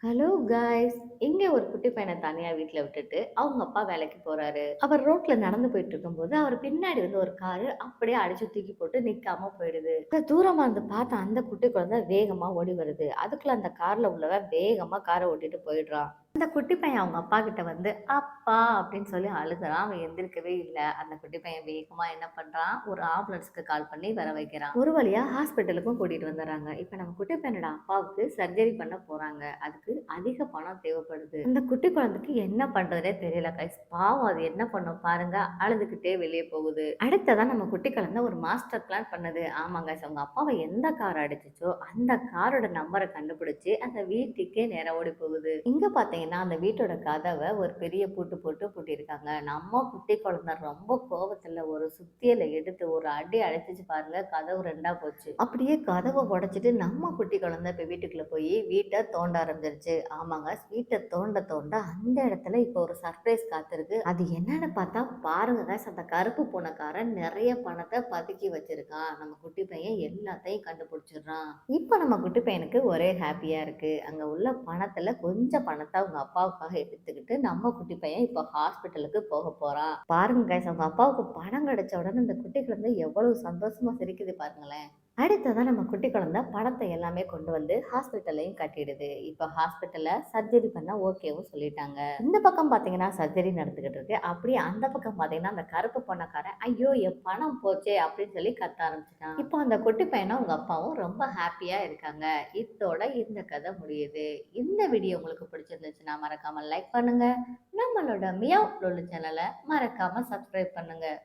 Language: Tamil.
Hello guys. இங்க ஒரு குட்டி பையன தனியா வீட்ல விட்டுட்டு, அவங்க அப்பா வேலைக்கு போறாரு. அவர் ரோட்ல நடந்து போயிட்டு இருக்கும்போது, அவர் பின்னாடி வந்து ஒரு காரு அப்படியே அடிச்சு தூக்கி போட்டு நிக்காம போயிடுது. தூரமா இருந்து பார்த்த அந்த குட்டி குழந்தை வேகமா ஓடி வருது. அதுக்குள்ள அந்த கார்ல உள்ளவன் வேகமா கார ஓட்டிட்டு போயிடுறான். அந்த குட்டி பையன் அவங்க அப்பா கிட்ட வந்து, "அப்பா" அப்படின்னு சொல்லி அழுகுறான். அவன் எந்திரிக்கவே இல்ல. அந்த குட்டி பையன் வேகமா என்ன பண்றான், ஒரு ஆம்புலன்ஸ்க்கு கால் பண்ணி வர வைக்கிறான். ஒரு வழியா ஹாஸ்பிட்டலுக்கும் கூட்டிட்டு வந்துர்றாங்க. இப்ப நம்ம குட்டி பையனோட அப்பாவுக்கு சர்ஜரி பண்ண போறாங்க. அதுக்கு அதிக பணம் தேவைப்படுது. அந்த குட்டி குழந்தைக்கு என்ன பண்றதுன்னே தெரியல கைஸ். பாவம் அது என்ன பண்ணும் பாருங்க. அழுதுகிட்டே வெளியே போகுது. அடுத்ததா நம்ம குட்டி குழந்தை ஒரு மாஸ்டர் பிளான் பண்ணுது. ஆமாங்க guys, அவங்க அப்பாவை எந்த கார் அடிச்சுச்சோ அந்த காரோட நம்பரை கண்டுபிடிச்சு அந்த வீட்டுக்கே நேரா ஓடி போகுது. இங்க பாத்தீங்கன்னா அந்த வீட்டோட கதவை ஒரு பெரிய பூட்டு போட்டு பூட்டியிருக்காங்க. நம்ம குட்டி குழந்தை ரொம்ப கோவத்துல ஒரு சுத்தியலை எடுத்து ஒரு அடி அடிச்சிச்சு பாருங்க. கதவு ரெண்டா போச்சு. அப்படியே கதவை உடைச்சிட்டு நம்ம குட்டி குழந்தை இப்ப வீட்டுக்குள்ள போய் வீட்டை தோண்ட ஆரம்பிச்சிருச்சு. ஆமாங்க, வீட்டை தோண்ட தோண்ட அந்த இடத்துல இப்ப ஒரு சர்ப்ரைஸ் காத்திருக்கு. அது என்னன்னு பார்த்தா பாருங்க guys, அந்த கருப்பு பூனைக்காரன் நிறைய பணத்தை பதுக்கி வச்சிருக்கான். நம்ம குட்டி பையன் எல்லாத்தையும் கண்டுபிடிச்சிடுறான். இப்ப நம்ம குட்டி பையனுக்கு ஒரே ஹாப்பியா இருக்கு. அங்க உள்ள பணத்துல கொஞ்சம் பணத்தை அவங்க அப்பாவுக்காக எடுத்துக்கிட்டு நம்ம குட்டி பையன் இப்ப ஹாஸ்பிட்டலுக்கு போக போறான். பாருங்க guys, அவங்க அப்பாவுக்கு பணம் கிடைச்ச உடனே இந்த குட்டி குழந்தை எவ்வளவு சந்தோஷமா சிரிக்குது பாருங்களேன். அடுத்ததா நம்ம குட்டி குழந்தை பணத்தை எல்லாமே கொண்டு வந்து ஹாஸ்பிட்டல்லையும் கட்டிடுது. இப்போ ஹாஸ்பிட்டல்ல சர்ஜரி பண்ண ஓகேவும் சொல்லிட்டாங்க. இந்த பக்கம் பாத்தீங்கன்னா சர்ஜரி நடந்துகிட்டு இருக்கு. அப்படியே அந்த பக்கம் பாத்தீங்கன்னா அந்த கருப்பு பொண்ணக்காரன், ஐயோ என் பணம் போச்சே அப்படின்னு சொல்லி கத்த ஆரம்பிச்சிட்டான். இப்போ அந்த குட்டி பையனும் அவங்க அப்பாவும் ரொம்ப ஹாப்பியா இருக்காங்க. இதோட இந்த கதை முடியுது. இந்த வீடியோ உங்களுக்கு பிடிச்சிருந்துச்சுன்னா மறக்காம லைக் பண்ணுங்க. நம்மளோட மியாவ் லொல்லு சேனலை மறக்காம சப்ஸ்கிரைப் பண்ணுங்க.